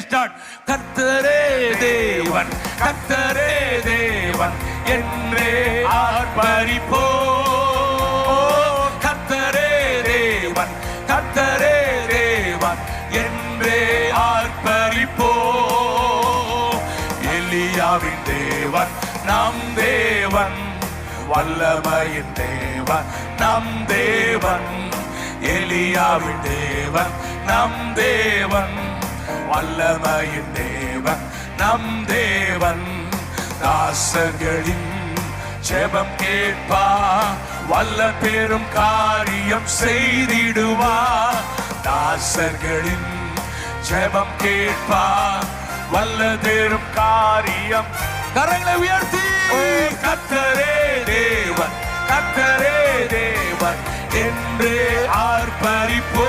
Start. கர்த்தரே தேவன், கர்த்தரே தேவன் என்றே ஆர்ப்பரிப்போ. கர்த்தரே தேவன், கர்த்தரே தேவன் என்றே ஆர்ப்பரிப்போ. எலியாவின் தேவன் நம் தேவன், வல்லமையின் தேவன் நம் தேவன். எலியாவின் தேவன் நம் தேவன், வல்லமையின் தேவன் நம் தேவன். தாசர்களின் ஜெபம் கேட்பா, வல்ல பெரும் காரியம் செய்திடுவா. தாசர்களின் ஜெபம் கேட்பா, வல்ல பெரும் காரியம். கரங்களை உயர்த்தி கர்த்தரே தேவன், கர்த்தரே தேவன் என்றே ஆர்ப்பரிப்போ.